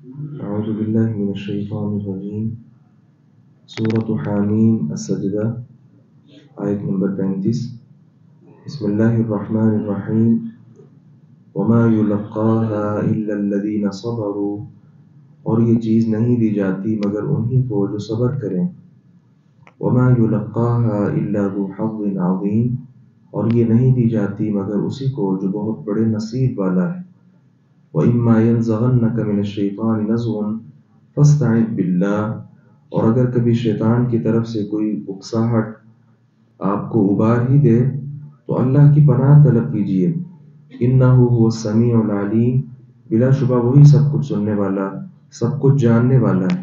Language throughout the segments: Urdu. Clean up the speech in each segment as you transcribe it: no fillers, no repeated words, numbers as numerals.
أعوذ بالله من الشيطان الرجيم سورة حامیم السجدہ آیت نمبر 35 بسم اللہ الرحمن الرحیم وما يلقاها إلا الذين صبروا اور یہ چیز نہیں دی جاتی مگر انہی کو جو صبر کریں وما يلقاها إلا ذو حظ عظیم اور یہ نہیں دی جاتی مگر اسی کو جو بہت بڑے نصیب والا ہے وَإِمَّا يَنزَغَنَّكَ مِنَ الشَّيْطَانِ نَزْغٌ فَاسْتَعِذْ بِاللَّهِ اور اگر کبھی شیطان کی طرف سے کوئی اکساہٹ آپ کو ابار ہی دے تو اللہ کی پناہ طلب کیجیے إِنَّهُ هُوَ السَّمِيعُ الْعَلِيمُ بلا شبہ وہی سب کچھ سننے والا سب کچھ جاننے والا ہے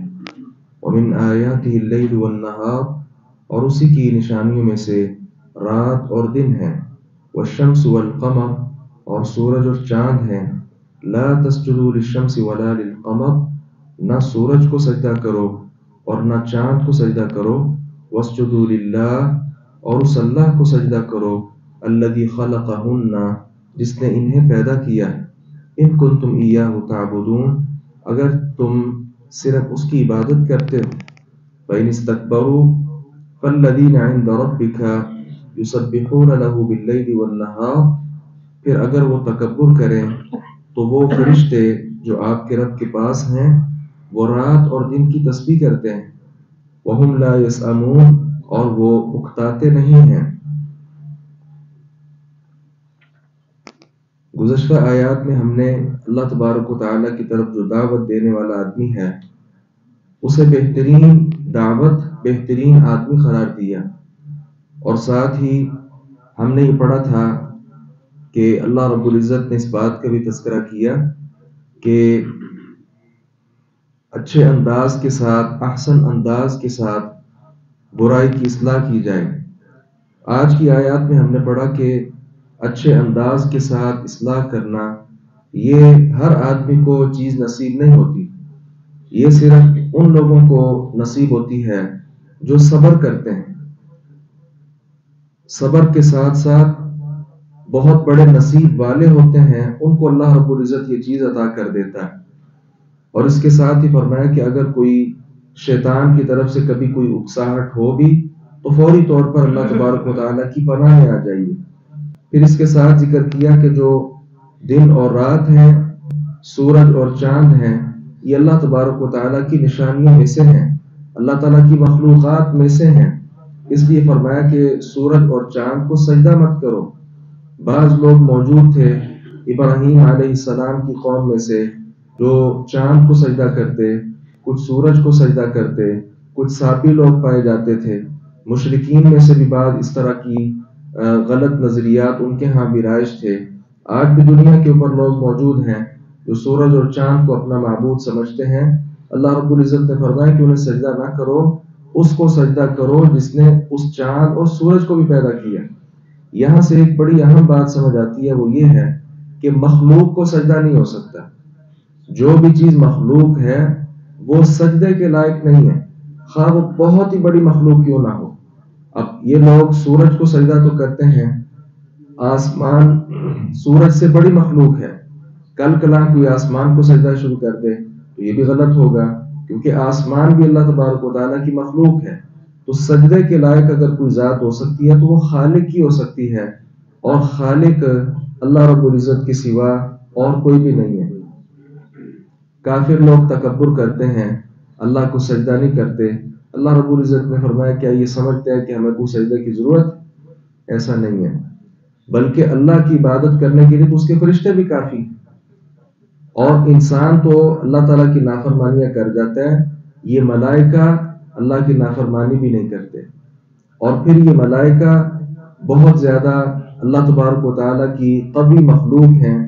وَمِنْ آيَاتِهِ اللَّيْلُ وَالنَّهَارُ اور اسی کی نشانیوں میں سے رات اور دن ہے وَالشَّمْسُ وَالْقَمَرُ اور سورج اور چاند ہیں لا تسجدوا للشمس ولا للقمر نہ سورج کو سجدہ کرو اور نہ چاند کو سجدہ کرو واسجدوا للہ اور اس اللہ کو سجدہ کرو الذي خلقهن جس نے انہیں پیدا کیا ہے ان کنتم ایاہ تعبدون اگر تم صرف اس کی عبادت کرتے ہو فإن استكبروا فالذین عند ربك يسبحون له بالليل والنهار پھر اگر وہ تکبر کریں تو وہ فرشتے جو آپ کے رب کے پاس ہیں وہ رات اور دن کی تسبیح کرتے ہیں وَهُمْ لَا يَسْأَمُونَ اور وہ اکتاتے نہیں ہیں۔ گزشتہ آیات میں ہم نے اللہ تبارک و تعالیٰ کی طرف جو دعوت دینے والا آدمی ہے اسے بہترین دعوت بہترین آدمی قرار دیا اور ساتھ ہی ہم نے یہ پڑھا تھا کہ اللہ رب العزت نے اس بات کا بھی تذکرہ کیا کہ اچھے انداز کے ساتھ احسن انداز کے ساتھ برائی کی اصلاح کی جائے۔ آج کی آیات میں ہم نے پڑھا کہ اچھے انداز کے ساتھ اصلاح کرنا یہ ہر آدمی کو چیز نصیب نہیں ہوتی، یہ صرف ان لوگوں کو نصیب ہوتی ہے جو صبر کرتے ہیں۔ صبر کے ساتھ ساتھ بہت بڑے نصیب والے ہوتے ہیں، ان کو اللہ رب العزت یہ چیز عطا کر دیتا ہے۔ اور اس کے ساتھ ہی فرمایا کہ اگر کوئی شیطان کی طرف سے کبھی کوئی اکساہٹ ہو بھی تو فوری طور پر اللہ تبارک و تعالیٰ کی پناہ میں آ جائیے۔ پھر اس کے ساتھ ذکر کیا کہ جو دن اور رات ہیں، سورج اور چاند ہیں، یہ اللہ تبارک و تعالیٰ کی نشانیوں میں سے ہیں، اللہ تعالیٰ کی مخلوقات میں سے ہیں، اس لیے فرمایا کہ سورج اور چاند کو سجدہ مت کرو۔ بعض لوگ موجود تھے ابراہیم علیہ السلام کی قوم میں سے جو چاند کو سجدہ کرتے، کچھ سورج کو سجدہ کرتے، کچھ ساپی لوگ پائے جاتے تھے۔ مشرکین میں سے بھی بعض اس طرح کی غلط نظریات ان کے ہاں بھی رائج تھے۔ آج بھی دنیا کے اوپر لوگ موجود ہیں جو سورج اور چاند کو اپنا معبود سمجھتے ہیں۔ اللہ رب العزت نے فرمایا کہ انہیں سجدہ نہ کرو، اس کو سجدہ کرو جس نے اس چاند اور سورج کو بھی پیدا کیا۔ یہاں سے ایک بڑی اہم بات سمجھ آتی ہے، وہ یہ ہے کہ مخلوق کو سجدہ نہیں ہو سکتا۔ جو بھی چیز مخلوق ہے وہ سجدے کے لائق نہیں ہے، خواہ وہ بہت ہی بڑی مخلوق کیوں نہ ہو۔ اب یہ لوگ سورج کو سجدہ تو کرتے ہیں، آسمان سورج سے بڑی مخلوق ہے، کل کلاں کوئی آسمان کو سجدہ شروع کر دے تو یہ بھی غلط ہوگا، کیونکہ آسمان بھی اللہ تبارک و تعالیٰ کی مخلوق ہے۔ تو سجدے کے لائق اگر کوئی ذات ہو سکتی ہے تو وہ خالق کی ہو سکتی ہے، اور خالق اللہ رب العزت کے سوا اور کوئی بھی نہیں ہے۔ کافر لوگ تکبر کرتے ہیں، اللہ کو سجدہ نہیں کرتے۔ اللہ رب العزت نے فرمایا کیا یہ سمجھتے ہیں کہ ہمیں کوئی سجدے کی ضرورت؟ ایسا نہیں ہے، بلکہ اللہ کی عبادت کرنے کے لیے تو اس کے فرشتے بھی کافی ہیں، اور انسان تو اللہ تعالیٰ کی نافرمانیاں کر جاتا ہے، یہ ملائکہ اللہ کی نافرمانی بھی نہیں کرتے۔ اور پھر یہ ملائکہ بہت زیادہ اللہ تبارک و تعالیٰ کی قوی مخلوق ہیں،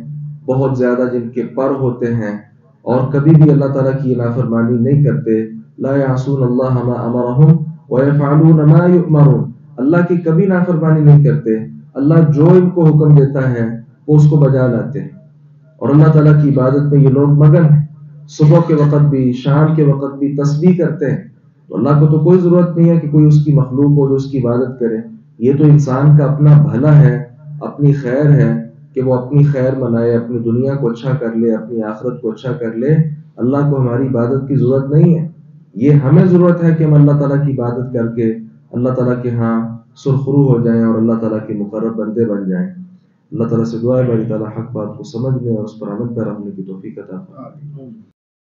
بہت زیادہ جن کے پر ہوتے ہیں، اور کبھی بھی اللہ تعالیٰ کی نافرمانی نہیں کرتے۔ لا یعصون اللہ ما امرہم ویفعلون ما یؤمرون، اللہ کی کبھی نافرمانی نہیں کرتے، اللہ جو ان کو حکم دیتا ہے وہ اس کو بجا لاتے ہیں۔ اور اللہ تعالیٰ کی عبادت میں یہ لوگ مگن ہیں، صبح کے وقت بھی شام کے وقت بھی تسبیح کرتے ہیں۔ تو اللہ کو تو کوئی ضرورت نہیں ہے کہ کوئی اس کی مخلوق ہو جو اس کی عبادت کرے، یہ تو انسان کا اپنا بھلا ہے، اپنی خیر ہے کہ وہ اپنی خیر منائے، اپنی دنیا کو اچھا کر لے، اپنی آخرت کو اچھا کر لے۔ اللہ کو ہماری عبادت کی ضرورت نہیں ہے، یہ ہمیں ضرورت ہے کہ ہم اللہ تعالیٰ کی عبادت کر کے اللہ تعالیٰ کے ہاں سرخرو ہو جائیں اور اللہ تعالیٰ کے مقرب بندے بن جائیں۔ اللہ تعالیٰ سے دعا ہے باری تعالیٰ حق بات کو سمجھنے اور اس پر عمل پیرا ہونے کی توفیق عطا فرمائے۔